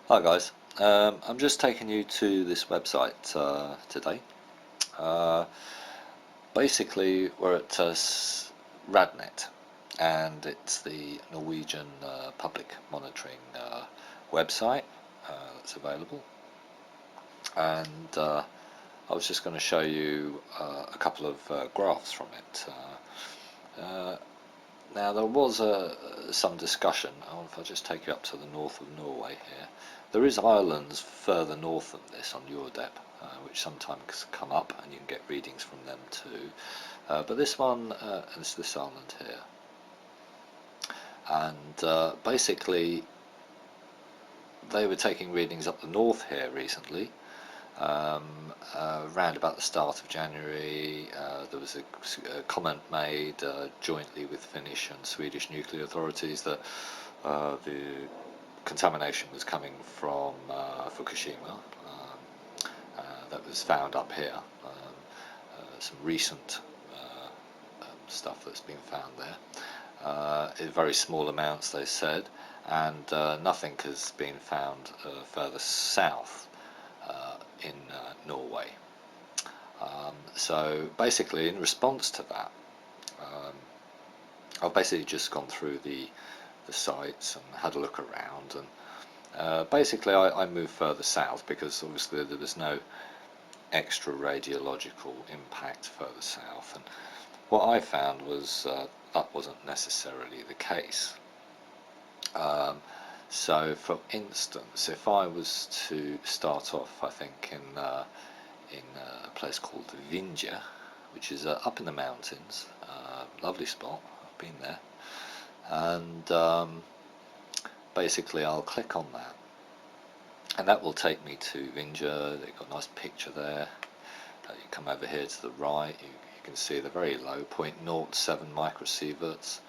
Hi guys, I'm just taking you to this website today. Uh, Basically we're at Radnet, and it's the Norwegian public monitoring website that's available, and I was just going to show you a couple of graphs from it. Now there was some discussion. If I just take you up to the north of Norway here, there is islands further north than this on Europe, which sometimes come up, and you can get readings from them too. But this one is this island here, and basically they were taking readings up the north here recently. Around about the start of January, there was a comment made jointly with Finnish and Swedish nuclear authorities that the contamination was coming from Fukushima, that was found up here. Some recent stuff that's been found there, in very small amounts they said, and nothing has been found further south in Norway. So basically in response to that, I've basically just gone through the sites and had a look around, and basically I moved further south because obviously there was no extra radiological impact further south, and what I found was that wasn't necessarily the case. So for instance, if I was to start off, I think in a place called Vinja, which is up in the mountains, lovely spot, I've been there, and basically I'll click on that, and that will take me to Vinja. They've got a nice picture there. You come over here to the right, you can see the very low 0.07 microsieverts.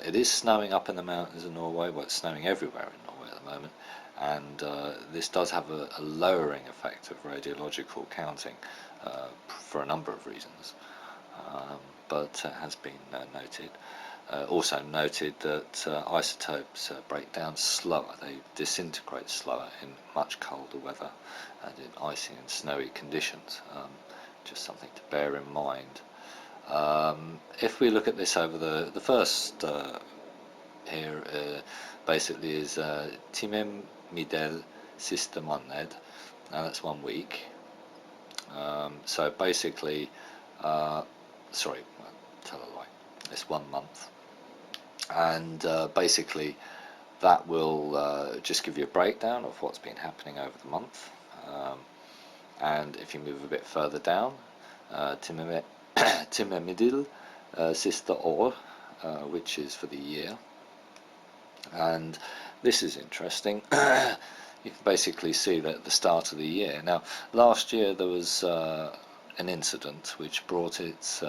It is snowing up in the mountains of Norway. Well, it's snowing everywhere in Norway at the moment, and this does have a lowering effect of radiological counting for a number of reasons, but has been noted. Also noted that isotopes break down slower, they disintegrate slower in much colder weather and in icy and snowy conditions. Just something to bear in mind. If we look at this over the first here, basically is Timem Midel Sistemaned, now that's 1 week. So basically, sorry, I'll tell a lie, it's 1 month, and basically that will just give you a breakdown of what's been happening over the month. And if you move a bit further down, Timemidil Sister Or, which is for the year, and this is interesting. You can basically see that at the start of the year. Now, last year there was an incident which brought its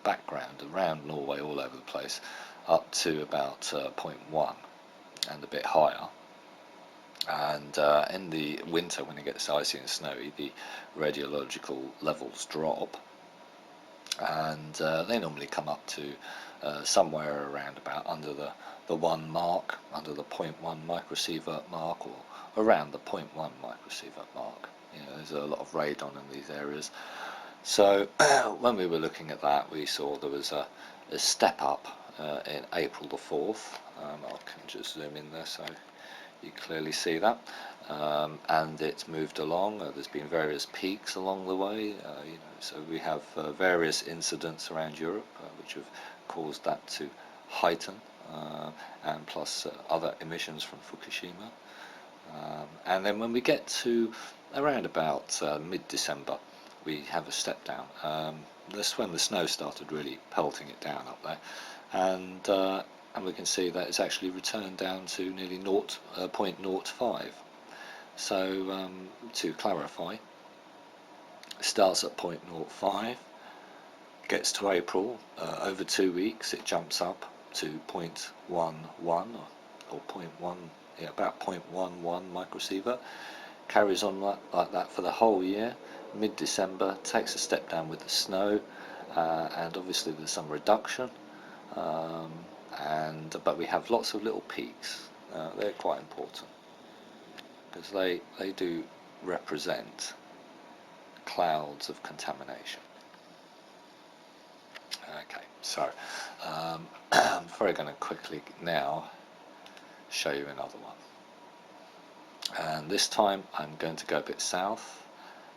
background around Norway all over the place up to about 0.1 and a bit higher. And in the winter, when it gets icy and snowy, the radiological levels drop, and they normally come up to somewhere around about under the 1 mark, under the 0.1 microsievert mark, or around the 0.1 microsievert mark. You know, there's a lot of radon in these areas. So when we were looking at that, we saw there was a step up in April the 4th. I can just zoom in there so you clearly see that, and it's moved along. There's been various peaks along the way, you know, so we have various incidents around Europe which have caused that to heighten, and plus other emissions from Fukushima. And then when we get to around about mid-December, we have a step down. That's when the snow started really pelting it down up there, and we can see that it's actually returned down to nearly 0.05. So to clarify, it starts at 0.05, gets to April, over 2 weeks it jumps up to 0.11 or 0.1, yeah, about 0.11 microsievert, carries on like that for the whole year. Mid-December takes a step down with the snow, and obviously there's some reduction, but we have lots of little peaks. They're quite important. because they do represent clouds of contamination. Okay, so I'm very going to quickly now show you another one, and this time I'm going to go a bit south,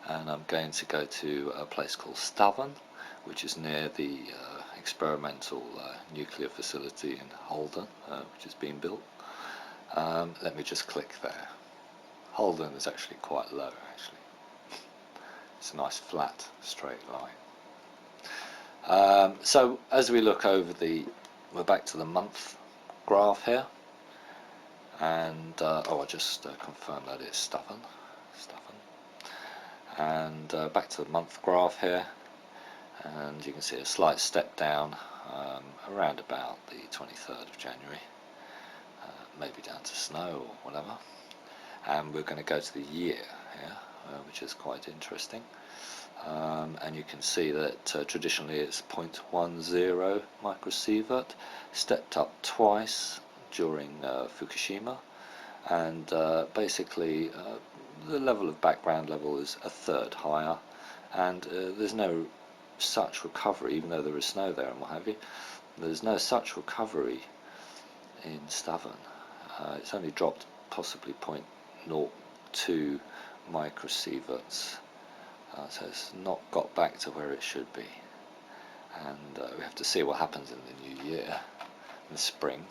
and I'm going to go to a place called Stavanger, which is near the experimental nuclear facility in Halden, which is being built. Let me just click there. Halden is actually quite low, actually. It's a nice flat straight line. So as we look over we're back to the month graph here, and I'll just confirm that it's Stavanger. And back to the month graph here, and you can see a slight step down around about the 23rd of January, maybe down to snow or whatever. And we're going to go to the year here, which is quite interesting. And you can see that traditionally it's 0.10 microsievert, stepped up twice during Fukushima, and basically the level of background level is a third higher, and there's no such recovery, even though there is snow there and what have you. There's no such recovery in Stavanger. It's only dropped possibly 0.02 microsieverts, so it's not got back to where it should be, and we have to see what happens in the new year, in the spring,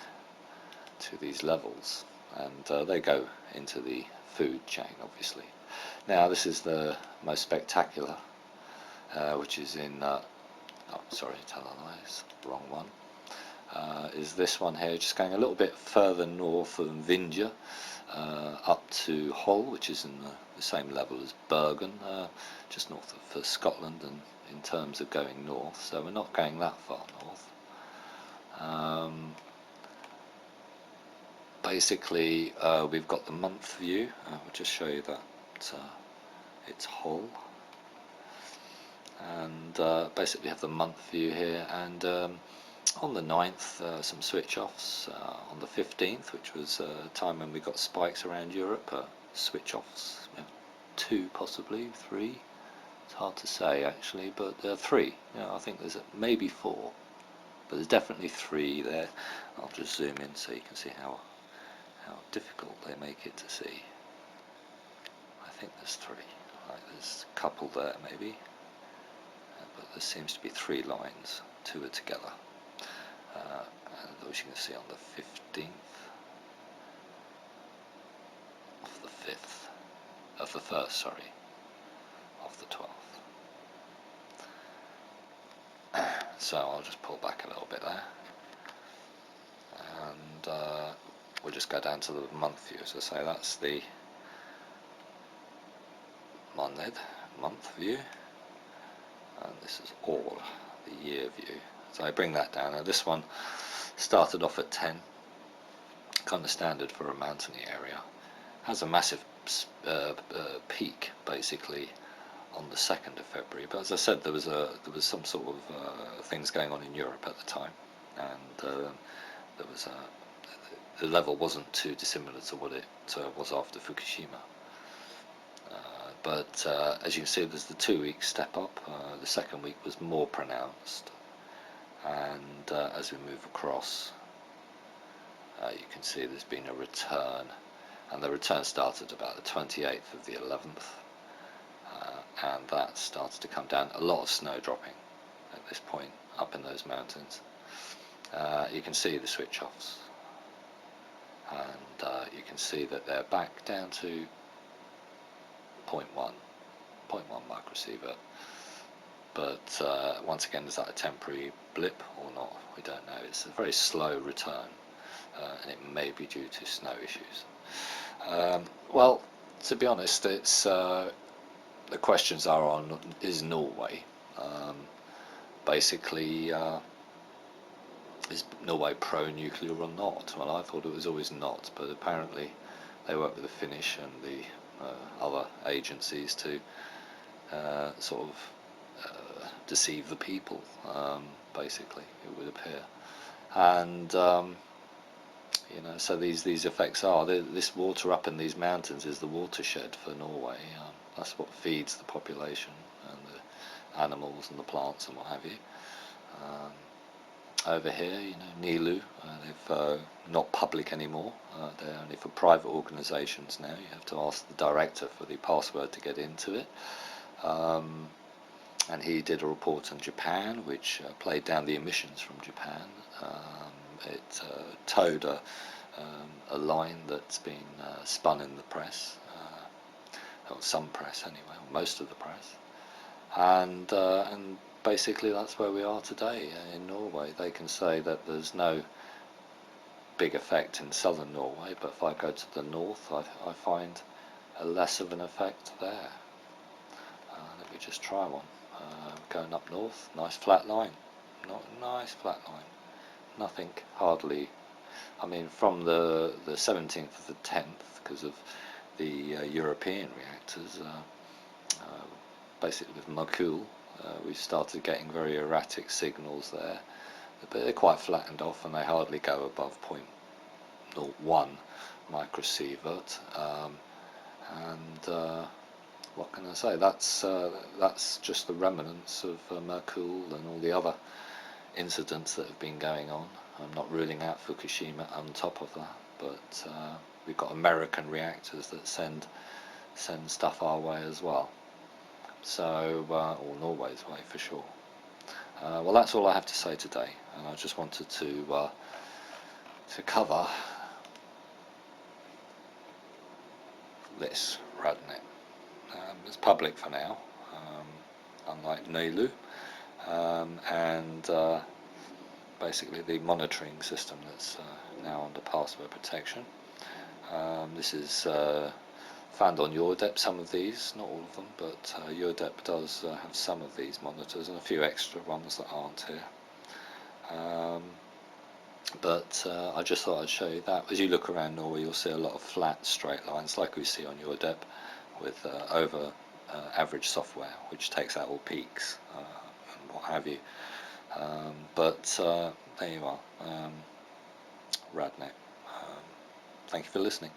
to these levels, and they go into the food chain, obviously. Now this is the most spectacular, which is in oh sorry, tell a lie, it's the wrong one. Is this one here, just going a little bit further north than Vinja, up to Hull, which is in the same level as Bergen, just north of Scotland, and in terms of going north, so we're not going that far north. Basically we've got the month view. We'll just show you that it's Hull, and basically have the month view here, and on the 9th some switch offs, on the 15th, which was a time when we got spikes around Europe, switch offs, 2 possibly 3, it's hard to say actually, but 3, I think there's maybe 4, but there's definitely 3 there. I'll just zoom in so you can see how difficult they make it to see. I think there's 3, right, there's a couple there maybe, but there seems to be 3 lines, 2 are together. And those you can see on the 15th of the 5th, of the 1st, sorry, of the 12th. So I'll just pull back a little bit there, and we'll just go down to the month view. As I say, that's the month view, and this is all the year view. So I bring that down. Now this one started off at 10, kind of standard for a mountainy area. Has a massive peak basically on the 2nd of February. But as I said, there was some sort of things going on in Europe at the time, and there was the level wasn't too dissimilar to what it was after Fukushima. But as you can see, there's the 2-week step up. The 2nd week was more pronounced, and as we move across, you can see there's been a return, and the return started about the 28th of the 11th, and that started to come down. A lot of snow dropping at this point up in those mountains. You can see the switch offs, and you can see that they're back down to 0.1 microsievert. But once again, is that a temporary blip or not? We don't know. It's a very slow return, and it may be due to snow issues. Well, to be honest, it's the questions are on, is Norway basically is Norway pro-nuclear or not? Well, I thought it was always not, but apparently they work with the Finnish and the other agencies to sort of deceive the people, basically, it would appear. And So these effects are this water up in these mountains is the watershed for Norway. That's what feeds the population and the animals and the plants and what have you. Over here, Nilu, they've not public anymore. They're only for private organisations now. You have to ask the director for the password to get into it. And he did a report on Japan, which played down the emissions from Japan. It towed a line that's been spun in the press, or some press anyway, or most of the press, and basically that's where we are today in Norway. They can say that there's no big effect in southern Norway, but if I go to the north, I find a less of an effect there. Let me just try one. Going up north, nice flat line, nice flat line, nothing, hardly. I mean, from the 17th to the 10th, because of the European reactors, basically with Makul, we started getting very erratic signals there, but they're quite flattened off and they hardly go above 0.01 microsievert. And what can I say? That's just the remnants of Makul and all the other incidents that have been going on. I'm not ruling out Fukushima on top of that, but we've got American reactors that send stuff our way as well. So, or Norway's way for sure. Well, that's all I have to say today, and I just wanted to cover this Radnet. It's public for now, unlike Nilu, and basically the monitoring system that's now under password protection. This is found on EURDEP, some of these, not all of them, but EURDEP does have some of these monitors and a few extra ones that aren't here. But I just thought I'd show you that. As you look around Norway, you'll see a lot of flat straight lines like we see on EURDEP, with over average software, which takes out all peaks and what have you. But there you are, Radnet. Thank you for listening.